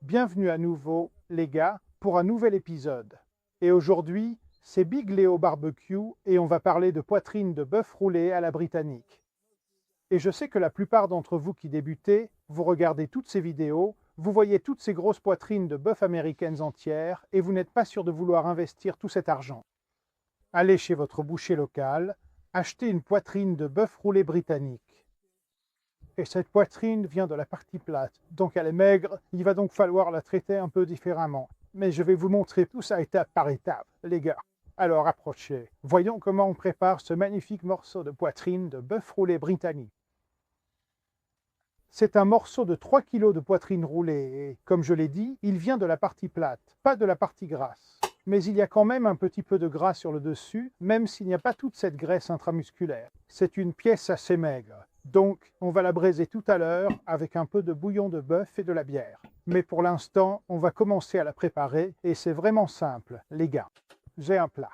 Bienvenue à nouveau, les gars, pour un nouvel épisode. Et aujourd'hui, c'est Big Léo Barbecue et on va parler de poitrine de bœuf roulé à la britannique. Et je sais que la plupart d'entre vous qui débutez, vous regardez toutes ces vidéos, vous voyez toutes ces grosses poitrines de bœuf américaines entières et vous n'êtes pas sûr de vouloir investir tout cet argent. Allez chez votre boucher local, achetez une poitrine de bœuf roulé britannique. Et cette poitrine vient de la partie plate, donc elle est maigre, il va donc falloir la traiter un peu différemment. Mais je vais vous montrer tout ça étape par étape, les gars. Alors approchez, voyons comment on prépare ce magnifique morceau de poitrine de bœuf roulé britannique. C'est un morceau de 3 kg de poitrine roulée et, comme je l'ai dit, il vient de la partie plate, pas de la partie grasse. Mais il y a quand même un petit peu de gras sur le dessus, même s'il n'y a pas toute cette graisse intramusculaire. C'est une pièce assez maigre. Donc, on va la braiser tout à l'heure avec un peu de bouillon de bœuf et de la bière. Mais pour l'instant, on va commencer à la préparer et c'est vraiment simple, les gars. J'ai un plat.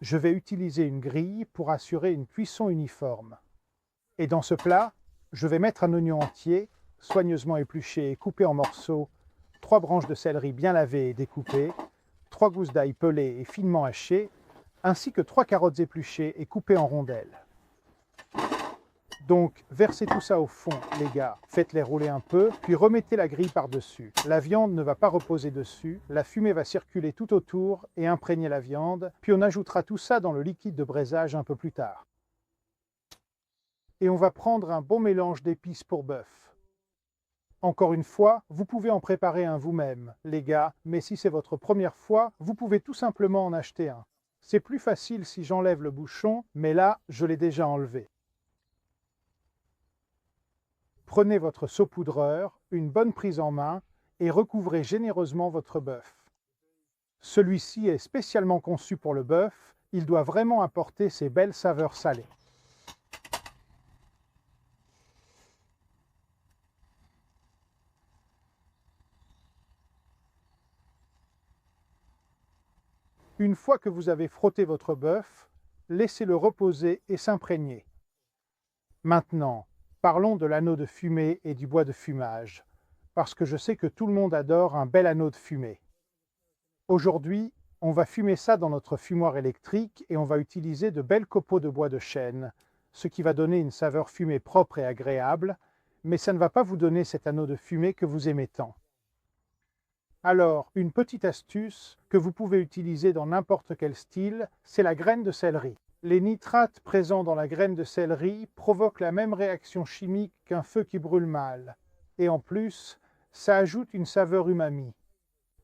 Je vais utiliser une grille pour assurer une cuisson uniforme. Et dans ce plat, je vais mettre un oignon entier, soigneusement épluché et coupé en morceaux, 3 branches de céleri bien lavées et découpées, 3 gousses d'ail pelées et finement hachées, ainsi que 3 carottes épluchées et coupées en rondelles. Donc, versez tout ça au fond, les gars. Faites-les rouler un peu, puis remettez la grille par-dessus. La viande ne va pas reposer dessus, la fumée va circuler tout autour et imprégner la viande, puis on ajoutera tout ça dans le liquide de braisage un peu plus tard. Et on va prendre un bon mélange d'épices pour bœuf. Encore une fois, vous pouvez en préparer un vous-même, les gars, mais si c'est votre première fois, vous pouvez tout simplement en acheter un. C'est plus facile si j'enlève le bouchon, mais là, je l'ai déjà enlevé. Prenez votre saupoudreur, une bonne prise en main, et recouvrez généreusement votre bœuf. Celui-ci est spécialement conçu pour le bœuf, il doit vraiment apporter ses belles saveurs salées. Une fois que vous avez frotté votre bœuf, laissez-le reposer et s'imprégner. Maintenant, parlons de l'anneau de fumée et du bois de fumage, parce que je sais que tout le monde adore un bel anneau de fumée. Aujourd'hui, on va fumer ça dans notre fumoir électrique et on va utiliser de belles copeaux de bois de chêne, ce qui va donner une saveur fumée propre et agréable, mais ça ne va pas vous donner cet anneau de fumée que vous aimez tant. Alors, une petite astuce que vous pouvez utiliser dans n'importe quel style, c'est la graine de céleri. Les nitrates présents dans la graine de céleri provoquent la même réaction chimique qu'un feu qui brûle mal. Et en plus, ça ajoute une saveur umami.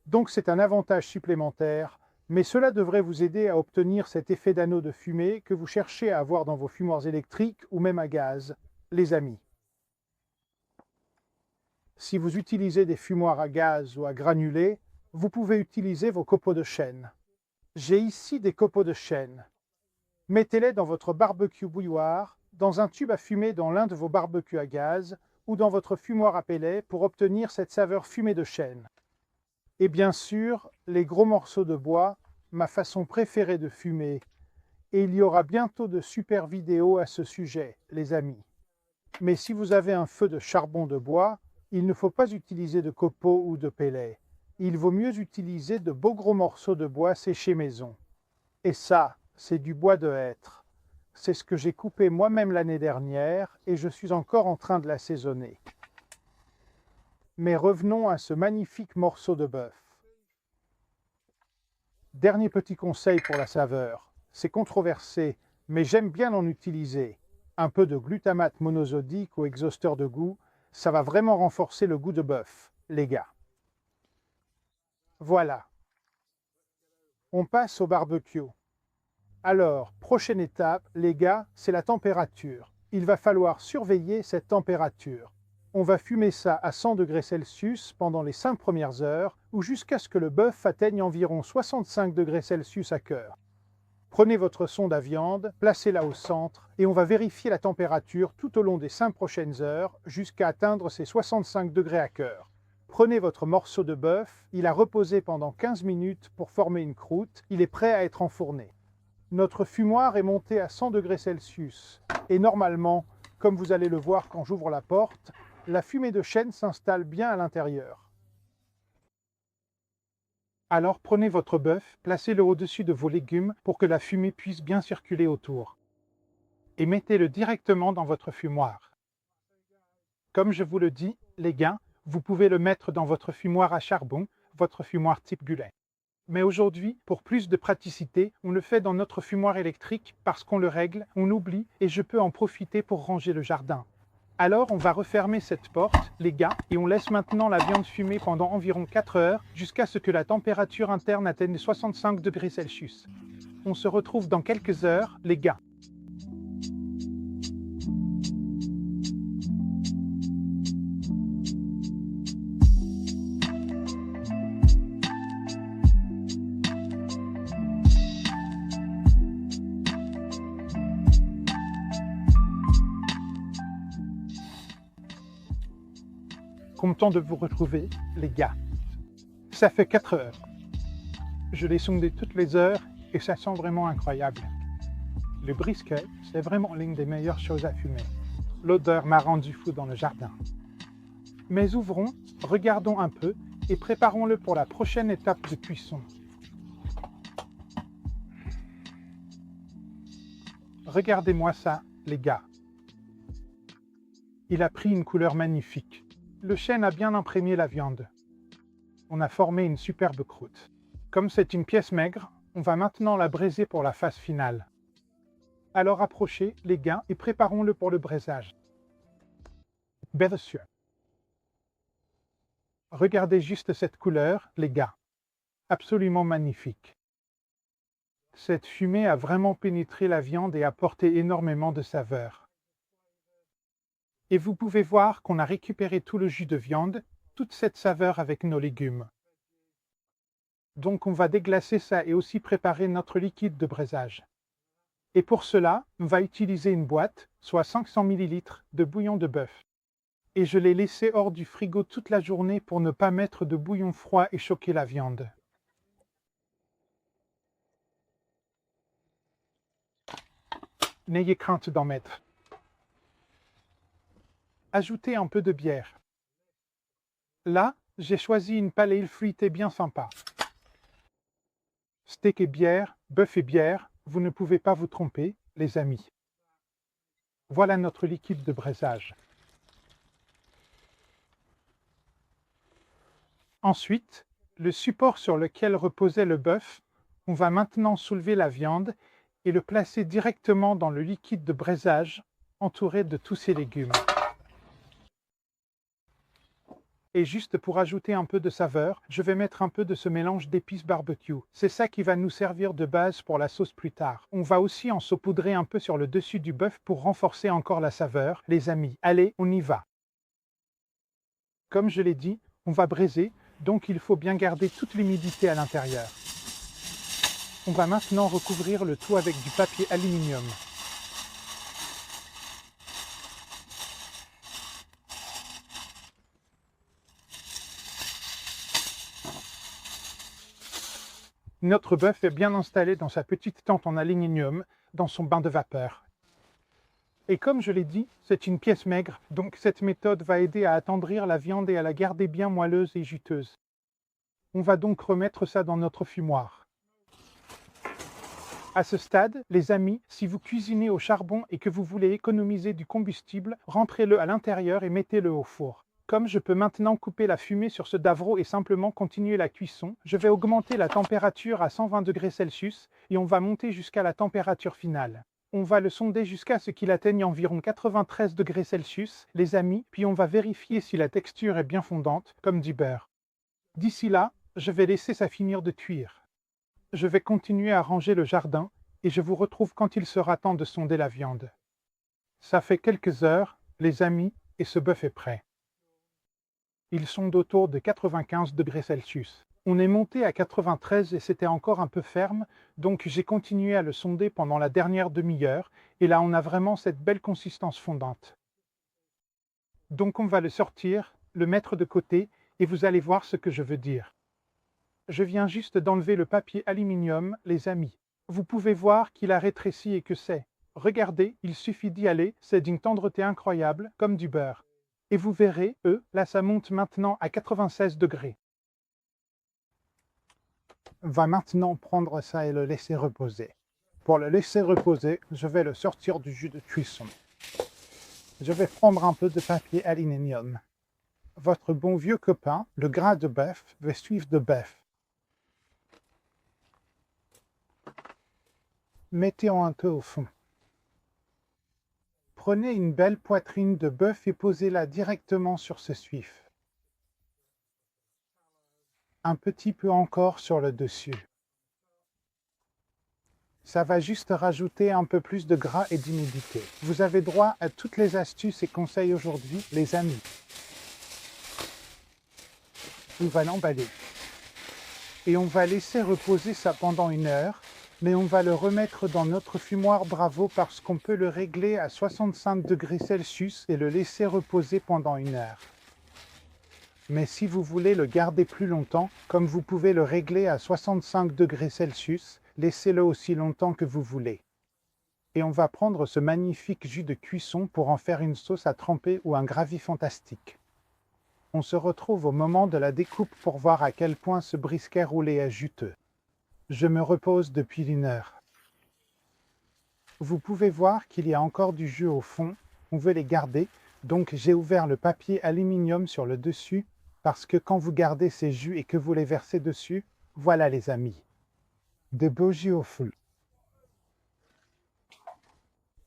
Donc c'est un avantage supplémentaire, mais cela devrait vous aider à obtenir cet effet d'anneau de fumée que vous cherchez à avoir dans vos fumoirs électriques ou même à gaz, les amis. Si vous utilisez des fumoirs à gaz ou à granulés, vous pouvez utiliser vos copeaux de chêne. J'ai ici des copeaux de chêne. Mettez-les dans votre barbecue bouilloire, dans un tube à fumer dans l'un de vos barbecues à gaz ou dans votre fumoir à pellets pour obtenir cette saveur fumée de chêne. Et bien sûr, les gros morceaux de bois, ma façon préférée de fumer. Et il y aura bientôt de super vidéos à ce sujet, les amis. Mais si vous avez un feu de charbon de bois, il ne faut pas utiliser de copeaux ou de pellets. Il vaut mieux utiliser de beaux gros morceaux de bois séchés maison. Et ça, c'est du bois de hêtre. C'est ce que j'ai coupé moi-même l'année dernière et je suis encore en train de l'assaisonner. Mais revenons à ce magnifique morceau de bœuf. Dernier petit conseil pour la saveur. C'est controversé, mais j'aime bien en utiliser. Un peu de glutamate monosodique ou exhausteur de goût, ça va vraiment renforcer le goût de bœuf, les gars. Voilà. On passe au barbecue. Alors, prochaine étape, les gars, c'est la température. Il va falloir surveiller cette température. On va fumer ça à 100 degrés Celsius pendant les 5 premières heures ou jusqu'à ce que le bœuf atteigne environ 65 degrés Celsius à cœur. Prenez votre sonde à viande, placez-la au centre et on va vérifier la température tout au long des 5 prochaines heures jusqu'à atteindre ces 65 degrés à cœur. Prenez votre morceau de bœuf, il a reposé pendant 15 minutes pour former une croûte, il est prêt à être enfourné. Notre fumoir est monté à 100 degrés Celsius et normalement, comme vous allez le voir quand j'ouvre la porte, la fumée de chêne s'installe bien à l'intérieur. Alors prenez votre bœuf, placez-le au-dessus de vos légumes pour que la fumée puisse bien circuler autour. Et mettez-le directement dans votre fumoir. Comme je vous le dis, les gars, vous pouvez le mettre dans votre fumoir à charbon, votre fumoir type Gullet. Mais aujourd'hui, pour plus de praticité, on le fait dans notre fumoir électrique parce qu'on le règle, on oublie et je peux en profiter pour ranger le jardin. Alors on va refermer cette porte, les gars, et on laisse maintenant la viande fumer pendant environ 4 heures jusqu'à ce que la température interne atteigne 65 degrés Celsius. On se retrouve dans quelques heures, les gars. Content de vous retrouver, les gars. Ça fait 4 heures. Je l'ai sondé toutes les heures et ça sent vraiment incroyable. Le brisket, c'est vraiment l'une des meilleures choses à fumer. L'odeur m'a rendu fou dans le jardin. Mais ouvrons, regardons un peu et préparons-le pour la prochaine étape de cuisson. Regardez-moi ça, les gars. Il a pris une couleur magnifique. Le chêne a bien imprégné la viande. On a formé une superbe croûte. Comme c'est une pièce maigre, on va maintenant la braiser pour la phase finale. Alors approchez, les gars, et préparons-le pour le braisage. Bien sûr. Regardez juste cette couleur, les gars. Absolument magnifique. Cette fumée a vraiment pénétré la viande et apporté énormément de saveur. Et vous pouvez voir qu'on a récupéré tout le jus de viande, toute cette saveur avec nos légumes. Donc on va déglacer ça et aussi préparer notre liquide de braisage. Et pour cela, on va utiliser une boîte, soit 500 ml de bouillon de bœuf. Et je l'ai laissé hors du frigo toute la journée pour ne pas mettre de bouillon froid et choquer la viande. N'ayez crainte d'en mettre. Ajoutez un peu de bière. Là, j'ai choisi une pale ale fruitée bien sympa. Steak et bière, bœuf et bière, vous ne pouvez pas vous tromper, les amis. Voilà notre liquide de braisage. Ensuite, le support sur lequel reposait le bœuf, on va maintenant soulever la viande et le placer directement dans le liquide de braisage entouré de tous ces légumes. Et juste pour ajouter un peu de saveur, je vais mettre un peu de ce mélange d'épices barbecue. C'est ça qui va nous servir de base pour la sauce plus tard. On va aussi en saupoudrer un peu sur le dessus du bœuf pour renforcer encore la saveur. Les amis, allez, on y va. Comme je l'ai dit, on va braiser, donc il faut bien garder toute l'humidité à l'intérieur. On va maintenant recouvrir le tout avec du papier aluminium. Notre bœuf est bien installé dans sa petite tente en aluminium, dans son bain de vapeur. Et comme je l'ai dit, c'est une pièce maigre, donc cette méthode va aider à attendrir la viande et à la garder bien moelleuse et juteuse. On va donc remettre ça dans notre fumoir. À ce stade, les amis, si vous cuisinez au charbon et que vous voulez économiser du combustible, rentrez-le à l'intérieur et mettez-le au four. Comme je peux maintenant couper la fumée sur ce davro et simplement continuer la cuisson, je vais augmenter la température à 120 degrés Celsius et on va monter jusqu'à la température finale. On va le sonder jusqu'à ce qu'il atteigne environ 93 degrés Celsius, les amis, puis on va vérifier si la texture est bien fondante, comme du beurre. D'ici là, je vais laisser ça finir de cuire. Je vais continuer à ranger le jardin et je vous retrouve quand il sera temps de sonder la viande. Ça fait quelques heures, les amis, et ce bœuf est prêt. Ils sont d'autour de 95 degrés Celsius. On est monté à 93 et c'était encore un peu ferme, donc j'ai continué à le sonder pendant la dernière demi-heure, et là on a vraiment cette belle consistance fondante. Donc on va le sortir, le mettre de côté, et vous allez voir ce que je veux dire. Je viens juste d'enlever le papier aluminium, les amis. Vous pouvez voir qu'il a rétréci et que c'est. Regardez, il suffit d'y aller, c'est d'une tendreté incroyable, comme du beurre. Et vous verrez, là ça monte maintenant à 96 degrés. va maintenant prendre ça et le laisser reposer. Pour le laisser reposer, je vais le sortir du jus de cuisson. Je vais prendre un peu de papier aluminium. Votre bon vieux copain, le gras de bœuf, va suivre de bœuf. Mettez-en un peu au fond. Prenez une belle poitrine de bœuf et posez-la directement sur ce suif. Un petit peu encore sur le dessus. Ça va juste rajouter un peu plus de gras et d'humidité. Vous avez droit à toutes les astuces et conseils aujourd'hui, les amis. On va l'emballer. Et on va laisser reposer ça pendant 1 heure, mais on va le remettre dans notre fumoir Bravo parce qu'on peut le régler à 65 degrés Celsius et le laisser reposer pendant 1 heure. Mais si vous voulez le garder plus longtemps, comme vous pouvez le régler à 65 degrés Celsius, laissez-le aussi longtemps que vous voulez. Et on va prendre ce magnifique jus de cuisson pour en faire une sauce à tremper ou un gravy fantastique. On se retrouve au moment de la découpe pour voir à quel point ce brisket roulé est juteux. Je me repose depuis 1 heure. Vous pouvez voir qu'il y a encore du jus au fond, on veut les garder, donc j'ai ouvert le papier aluminium sur le dessus, parce que quand vous gardez ces jus et que vous les versez dessus, voilà les amis. De beaux jus au fond.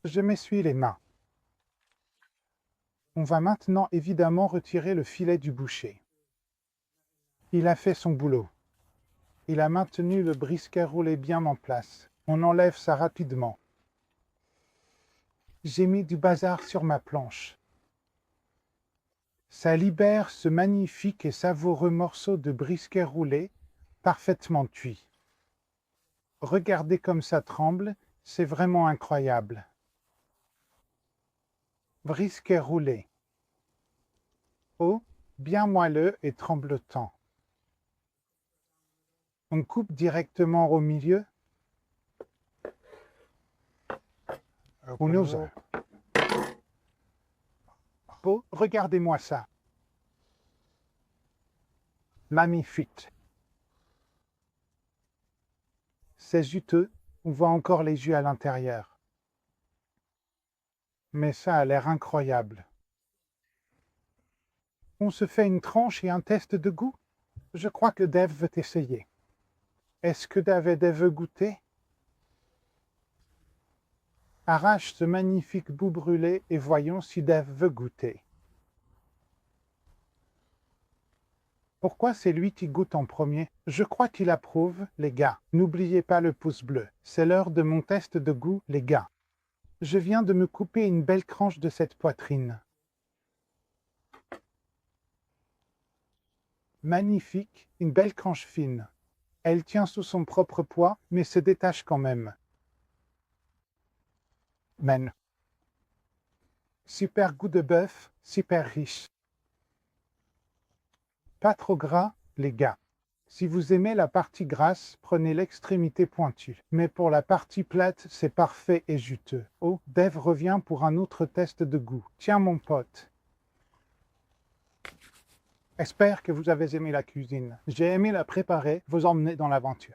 Je m'essuie les mains. On va maintenant évidemment retirer le filet du boucher. Il a fait son boulot. Il a maintenu le brisket roulé bien en place. On enlève ça rapidement. J'ai mis du bazar sur ma planche. Ça libère ce magnifique et savoureux morceau de brisket roulé, parfaitement cuit. Regardez comme ça tremble, c'est vraiment incroyable. Brisket roulé. Oh, bien moelleux et tremblotant. On coupe directement au milieu. On ose. Oh, regardez-moi ça. Magnifique. C'est juteux, on voit encore les jus à l'intérieur. Mais ça a l'air incroyable. On se fait une tranche et un test de goût? Je crois que Dave veut essayer. Est-ce que David veut goûter? Arrache ce magnifique bout brûlé et voyons si Dave veut goûter. Pourquoi c'est lui qui goûte en premier? Je crois qu'il approuve, les gars. N'oubliez pas le pouce bleu. C'est l'heure de mon test de goût, les gars. Je viens de me couper une belle tranche de cette poitrine. Magnifique, une belle tranche fine. Elle tient sous son propre poids, mais se détache quand même. Men. Super goût de bœuf, super riche. Pas trop gras, les gars. Si vous aimez la partie grasse, prenez l'extrémité pointue. Mais pour la partie plate, c'est parfait et juteux. Oh, Dave revient pour un autre test de goût. Tiens mon pote. J'espère que vous avez aimé la cuisine. J'ai aimé la préparer, vous emmener dans l'aventure.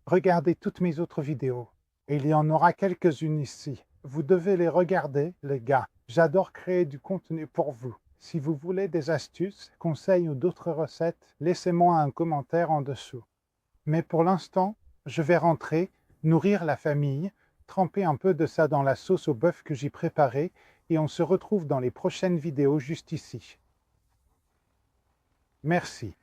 Regardez toutes mes autres vidéos. Il y en aura quelques-unes ici. Vous devez les regarder, les gars. J'adore créer du contenu pour vous. Si vous voulez des astuces, conseils ou d'autres recettes, laissez-moi un commentaire en dessous. Mais pour l'instant, je vais rentrer, nourrir la famille, tremper un peu de ça dans la sauce au bœuf que j'ai préparée et on se retrouve dans les prochaines vidéos juste ici. Merci.